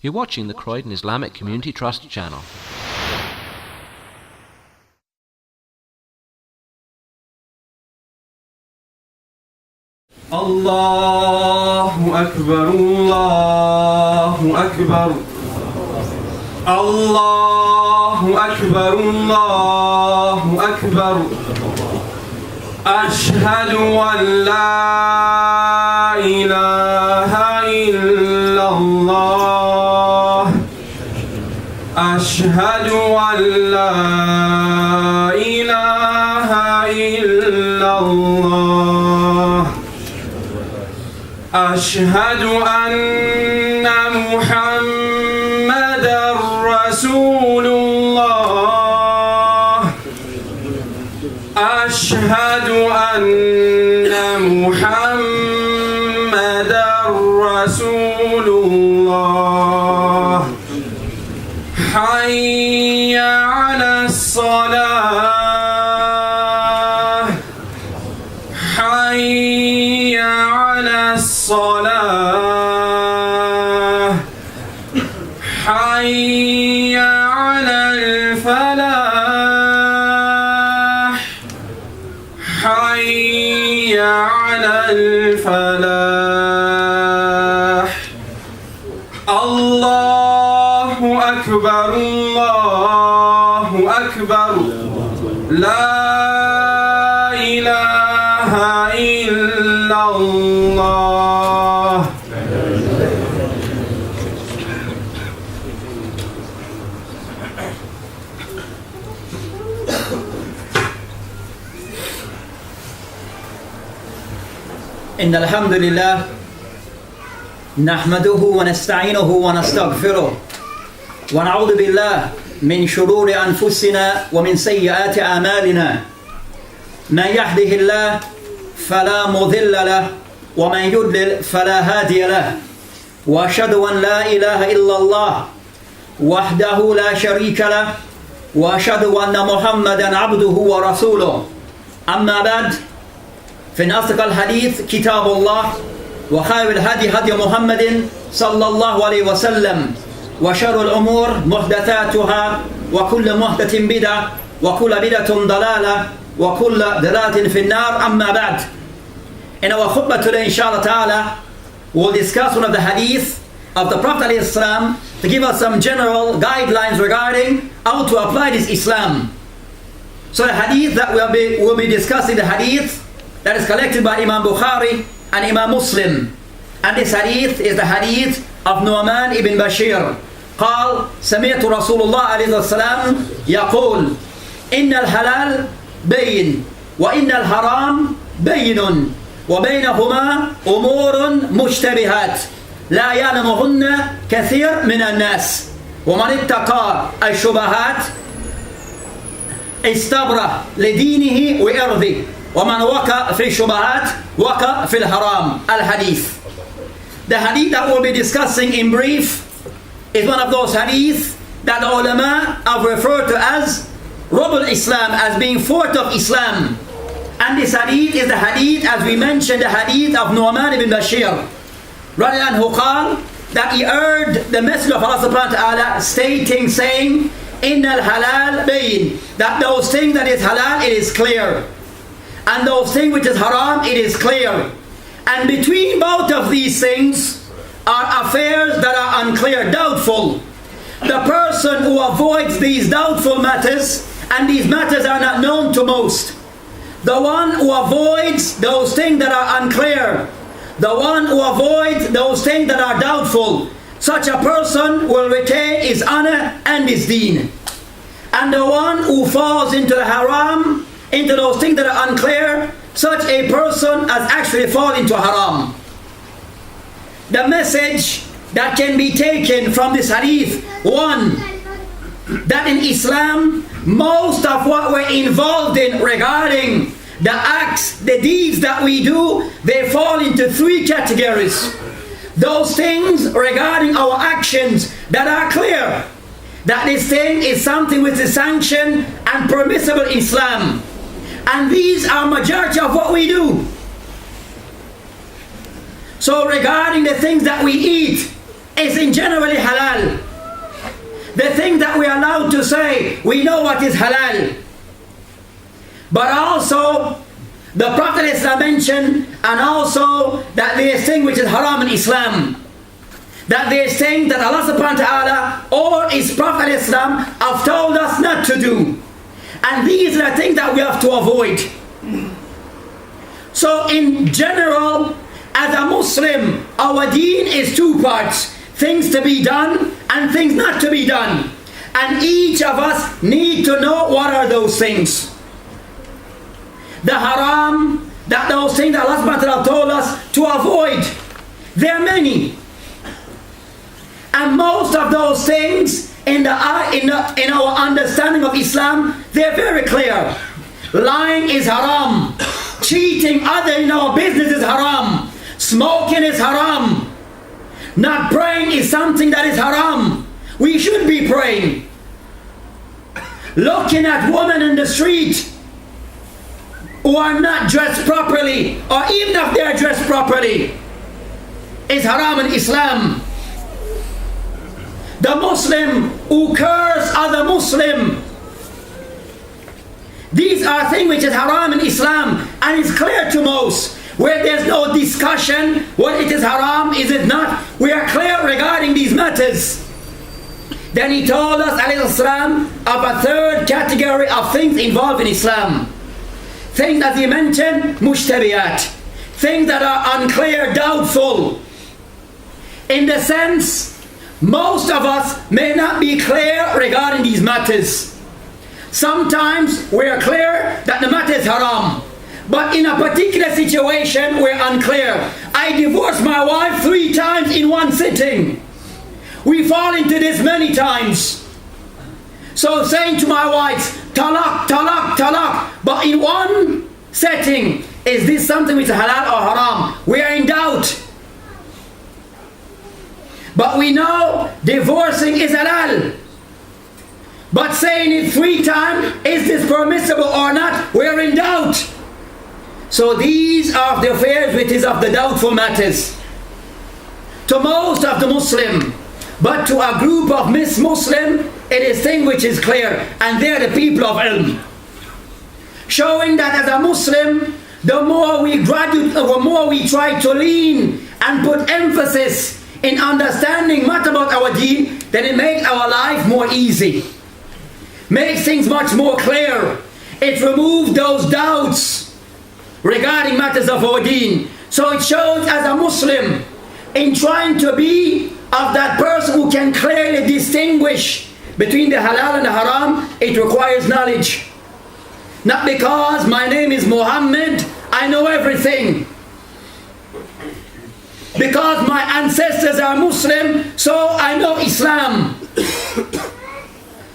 You're watching the Croydon Islamic Community Trust channel. Allahu Akbar, Allahu Akbar, Allahu Akbar, Allahu Akbar. Ashhadu an la ilaha illallah. Ashhadu an la ilaha illallah. Ashhadu anna Muhammadan Rasulullah. Ashhadu anna Muhammadan Rasulullah. Hayya ala salah. Hayya ala salah. Hayya ala al-falah. Hayya ala al-falah. Allahu Akbar, Allahu Akbar. La ilaha illallah. إن الحمد لله نحمده ونستعينه ونستغفره ونعوذ بالله من شرور أنفسنا ومن سيئات أعمالنا. من يهده الله فلا مضل له ومن يضلل فلا هادي له. وأشهد أن لا إله إلا الله وحده لا شريك له وأشهد أن محمدا عبده ورسوله. أما بعد، فإن أصدق الحديث كتاب الله وخير الهدي هدي محمد صلى الله عليه وسلم وشر الأمور محدثاتها وكل محدث بدعة وكل بدعة ضلالة وكل ضلالة في النار. أما بعد, in our khutbah today, inshallah ta'ala, we'll discuss one of the hadith of the Prophet ﷺ to give us some general guidelines regarding how to apply this Islam. So the hadith that we'll be discussing, the hadith that is collected by Imam Bukhari and Imam Muslim. And this hadith is the hadith of Nu'man ibn Bashir. قال سمعت رسول الله عليه الصلاة والسلام يقول إن الحلال بين وإن الحرام بين وبينهما أمور مشتبهات لا يعلمهن كثير من الناس ومن اتقى الشبهات استبرأ لدينه وإرضه وَمَنْ وَقَعَ فِي الشُّبَهَاتِ وَقَعَ فِي الْحَرَامِ. Al-Hadith. The hadith that we'll be discussing in brief is one of those hadith that the ulama have referred to as Rubul Islam, as being fourth of Islam. And this hadith is the hadith, as we mentioned, the hadith of Nu'man ibn Bashir, who called that he heard the Messenger of Allah subhanahu wa ta'ala stating, saying, إِنَّ الْحَلَالِ بَيِّن, that those things that is halal, it is clear. And those things which is haram, it is clear. And between both of these things are affairs that are unclear, doubtful. The person who avoids these doubtful matters, and these matters are not known to most, the one who avoids those things that are unclear, the one who avoids those things that are doubtful, such a person will retain his honor and his deen. And the one who falls into the haram, into those things that are unclear, such a person has actually fallen into haram. The message that can be taken from this hadith, one, that in Islam, most of what we're involved in regarding the acts, the deeds that we do, they fall into three categories. Those things regarding our actions that are clear, that this thing is something which is sanctioned and permissible in Islam. And these are majority of what we do. So regarding the things that we eat, is in generally halal. The thing that we are allowed to say, we know what is halal. But also, the Prophet Islam mentioned, and also that there is thing which is haram in Islam. That there is thing that Allah subhanahu wa ta'ala or His Prophet Islam have told us not to do. And these are the things that we have to avoid. So in general, as a Muslim, our deen is two parts. Things to be done and things not to be done. And each of us need to know what are those things. The haram, that those things that Allah subhanahu wa ta'ala told us to avoid. There are many. And most of those things in our understanding of Islam, they're very clear. Lying is haram. Cheating other in our business is haram. Smoking is haram. Not praying is something that is haram. We should be praying. Looking at women in the street who are not dressed properly, or even if they are dressed properly, is haram in Islam. The Muslim who curse other Muslim, these are things which is haram in Islam, and it's clear to most. Where there's no discussion, what it is haram, is it not? We are clear regarding these matters. Then he told us, alayhi salam, of a third category of things involved in Islam. Things, as he mentioned, mushtabiyat. Things that are unclear, doubtful. In the sense, most of us may not be clear regarding these matters. Sometimes we are clear that the matter is haram. But in a particular situation, we're unclear. I divorced my wife 3 times in one sitting. We fall into this many times. So saying to my wife, talaq, talaq, talaq. But in one setting, is this something which is halal or haram? We are in doubt. But we know divorcing is halal. But saying it 3 times, is this permissible or not? We are in doubt. So these are the affairs which is of the doubtful matters. To most of the Muslim, but to a group of Muslim, it is thing which is clear, and they are the people of ilm. Showing that as a Muslim, the more we graduate, the more we try to lean and put emphasis in understanding much about our deen, then it makes our life more easy. Makes things much more clear. It removes those doubts regarding matters of our deen. So it shows as a Muslim, in trying to be of that person who can clearly distinguish between the halal and the haram, it requires knowledge. Not because my name is Muhammad, I know everything. Because my ancestors are Muslim, so I know Islam.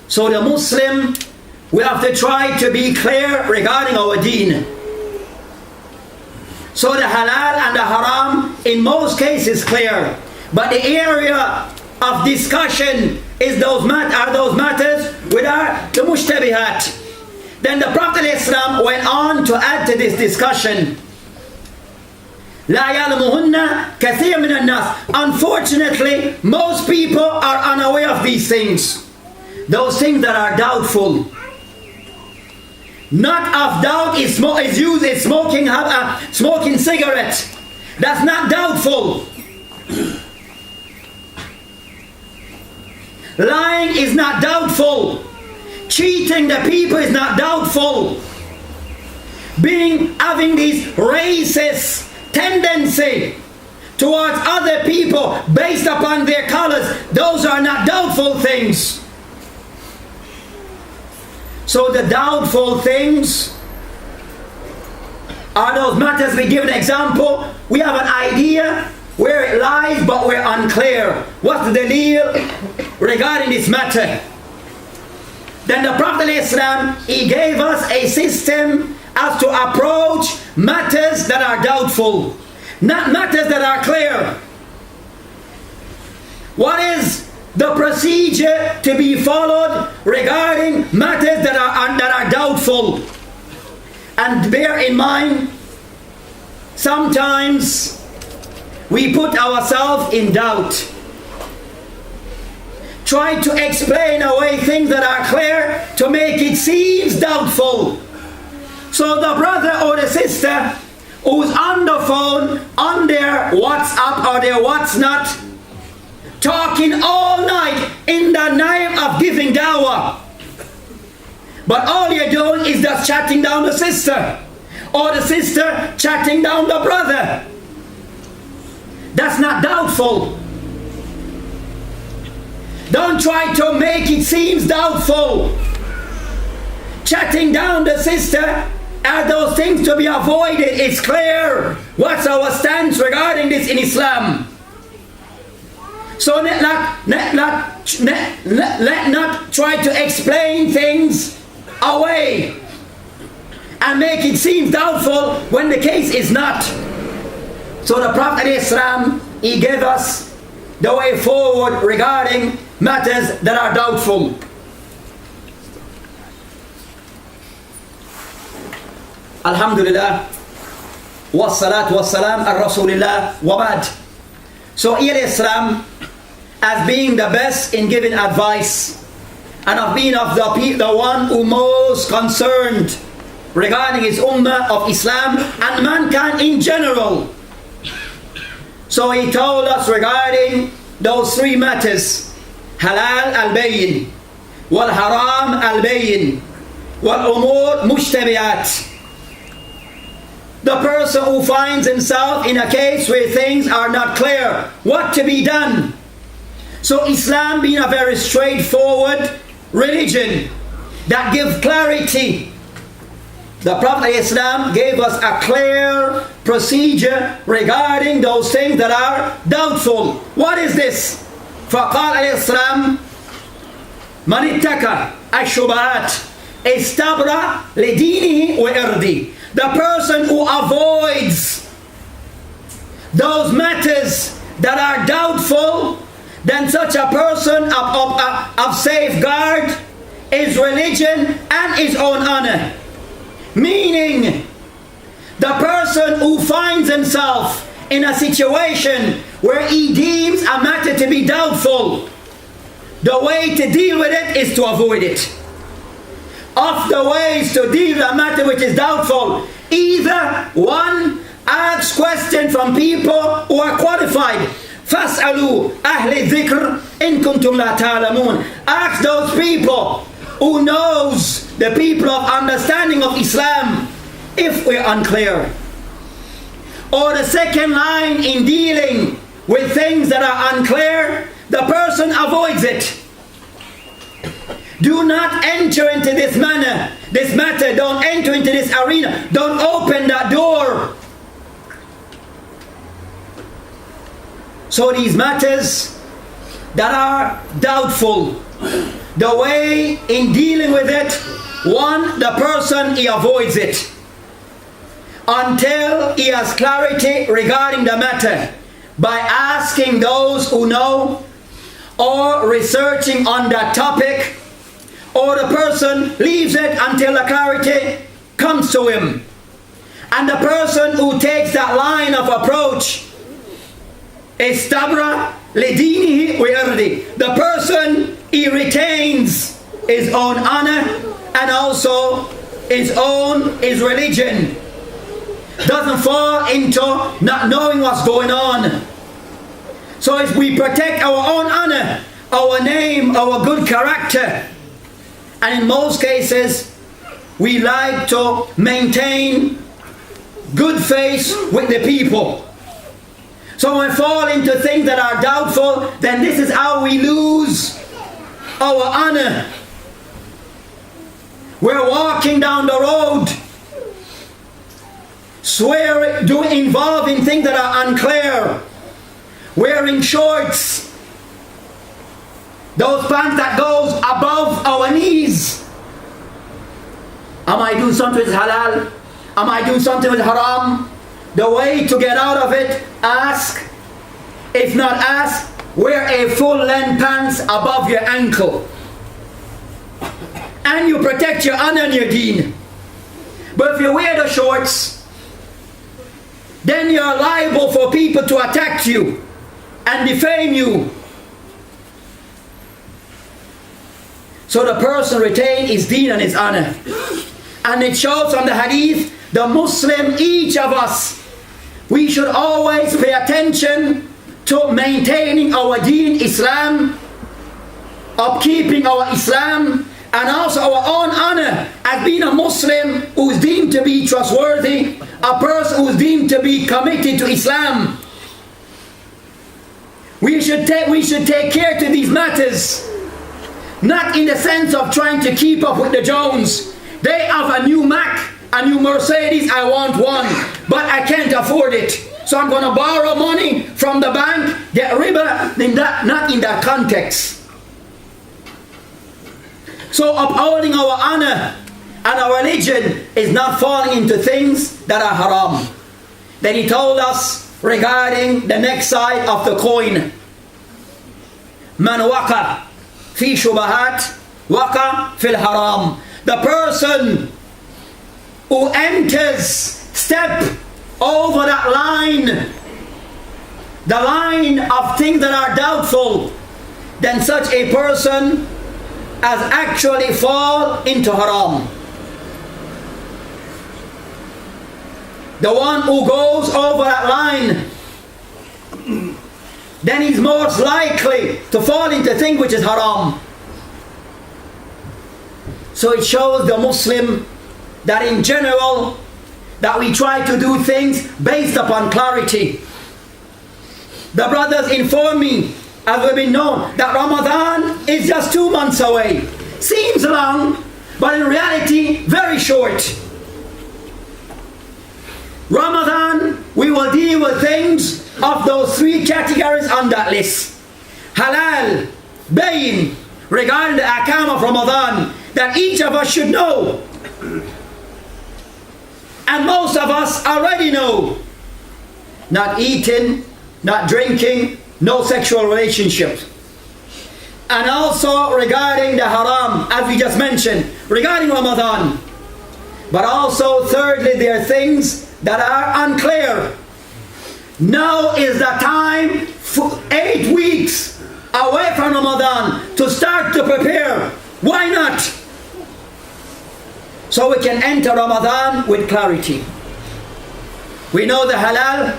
So the Muslim, we have to try to be clear regarding our deen. So the halal and the haram in most cases clear. But the area of discussion is those matters which are the mushtabihat. Then the Prophet Islam went on to add to this discussion. لا يعلمهن كثير من الناس. Unfortunately, most people are unaware of these things. Those things that are doubtful. Not of doubt is used in smoking cigarettes. That's not doubtful. Lying is not doubtful. Cheating the people is not doubtful. Having these racist tendency towards other people based upon their colors, those are not doubtful things. So the doubtful things are those matters. We give an example. We have an idea where it lies, but we're unclear. What's the deal regarding this matter? Then the Prophet Islam, he gave us a system as to approach matters that are doubtful, not matters that are clear. What is the procedure to be followed regarding matters that are doubtful? And bear in mind, sometimes we put ourselves in doubt. try to explain away things that are clear to make it seem doubtful. So the brother or the sister who's on the phone, on their WhatsApp or their what's not, talking all night in the name of giving dawah, but all you're doing is just chatting down the sister, or the sister chatting down the brother. That's not doubtful. Don't try to make it seem doubtful. Chatting down the sister are those things to be avoided. It's clear what's our stance regarding this in Islam. So let not try to explain things away and make it seem doubtful when the case is not. So the Prophet ﷺ, he gave us the way forward regarding matters that are doubtful. Alhamdulillah, wassalatu wassalam ar Rasulillah wa ba'd. So Islam, as being the best in giving advice and of being of the one who most concerned regarding his ummah of Islam and mankind in general. So he told us regarding those three matters: halal al-bayin, wal haram al-bayin, wal umur mushtabiyat. The person who finds himself in a case where things are not clear, what to be done. So Islam being a very straightforward religion that gives clarity, the Prophet ﷺ gave us a clear procedure regarding those things that are doubtful. What is this? فقال عليه السلام من اتقى الشبهات استبرأ لدينه وإرضه. The person who avoids those matters that are doubtful, then such a person of safeguard his religion and his own honor. Meaning, the person who finds himself in a situation where he deems a matter to be doubtful, the way to deal with it is to avoid it. Of the ways to deal with a matter which is doubtful, either one, ask questions from people who are qualified. فَاسْأَلُوا أَهْلِ الذِّكْرِ إِن كُنْتُمْ لَا تَعْلَمُونَ. Ask those people who knows, the people of understanding of Islam, if we're unclear. Or the second line, in dealing with things that are unclear, the person avoids it. Do not enter into this matter, don't enter into this arena, don't open that door. So these matters that are doubtful, the way in dealing with it, one, the person, he avoids it until he has clarity regarding the matter by asking those who know or researching on that topic, or the person leaves it until the clarity comes to him. And the person who takes that line of approach, istabra lidinihi wa irdi, the person, he retains his own honor and also his religion, doesn't fall into not knowing what's going on. So if we protect our own honor, our name, our good character, and in most cases we like to maintain good faith with the people. So when we fall into things that are doubtful, then this is how we lose our honor. We're walking down the road, involved in things that are unclear, wearing shorts, those pants that goes above our knees. Am I doing something with halal? Am I doing something with haram? The way to get out of it, ask. If not ask, wear a full length pants above your ankle, and you protect your honor and your deen. But if you wear the shorts, then you're liable for people to attack you and defame you. so the person retain his deen and his honor. And it shows from the hadith, the Muslim, each of us, we should always pay attention to maintaining our deen, Islam, upkeeping our Islam, and also our own honor as being a Muslim who is deemed to be trustworthy, a person who is deemed to be committed to Islam. We should take care to these matters, not in the sense of trying to keep up with the Jones. They have a new Mac, a new Mercedes, I want one, but I can't afford it. So I'm going to borrow money from the bank, get riba, not in that context. So upholding our honor and our religion is not falling into things that are haram. Then he told us regarding the next side of the coin. Man waqa fi shubahat waqa fil haram. The person who enters, step over that line, the line of things that are doubtful, then such a person has actually fall into haram. The one who goes over that line, then he's most likely to fall into things which is haram. So it shows the Muslim that in general, that we try to do things based upon clarity. The brothers inform me, as we've been known, that Ramadan is just 2 months away. Seems long, but in reality, very short. Ramadan, we will deal with things of those 3 categories on that list. Halal, bayin, regarding the ahkam of Ramadan, that each of us should know. And most of us already know. Not eating, not drinking, no sexual relationships. And also regarding the haram, as we just mentioned, regarding Ramadan. But also, thirdly, there are things that are unclear. Now is the time, for 8 weeks away from Ramadan, to start to prepare. Why not? So we can enter Ramadan with clarity. We know the halal,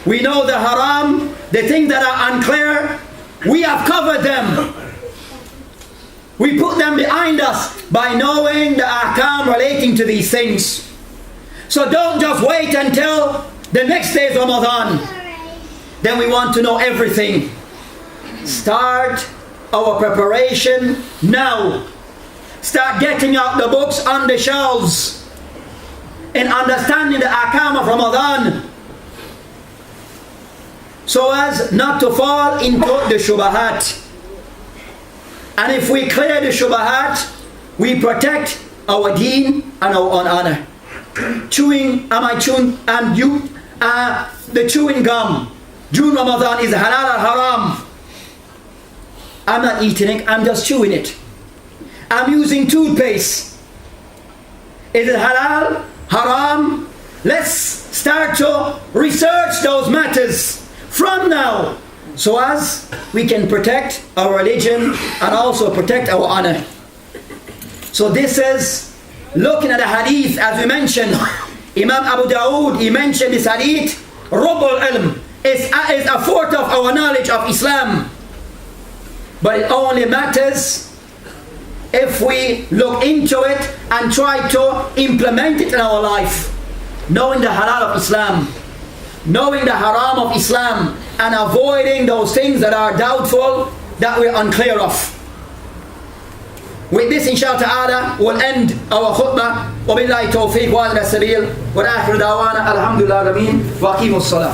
we know the haram, the things that are unclear, we have covered them. We put them behind us by knowing the ahkam relating to these things. So don't just wait until the next day is Ramadan. Then we want to know everything. Start our preparation now. Start getting out the books on the shelves and understanding the ahkam of Ramadan, so as not to fall into the shubahat. And if we clear the shubahat, we protect our deen and our own honor. The chewing gum during Ramadan is halal or haram. I'm not eating it, I'm just chewing it. I'm using toothpaste. Is it halal? Haram? Let's start to research those matters from now, so as we can protect our religion and also protect our honor. So this is looking at the hadith, as we mentioned. Imam Abu Dawood, he mentioned this hadith, Rubul Ilm, is a fourth of our knowledge of Islam. But it only matters if we look into it and try to implement it in our life, knowing the halal of Islam, knowing the haram of Islam, and avoiding those things that are doubtful, that we're unclear of. With this, inshallah ta'ala, we'll end our khutbah. وَبِاللَّهِ تَوْفِيقٌ وَهَذَا السَّبِيلُ وَآخِرُ دَعْوَانَا الْحَمْدُ لِلَّهِ رَبِّ الْعَالَمِينَ وَأَقِيمُوا الصَّلَاةَ.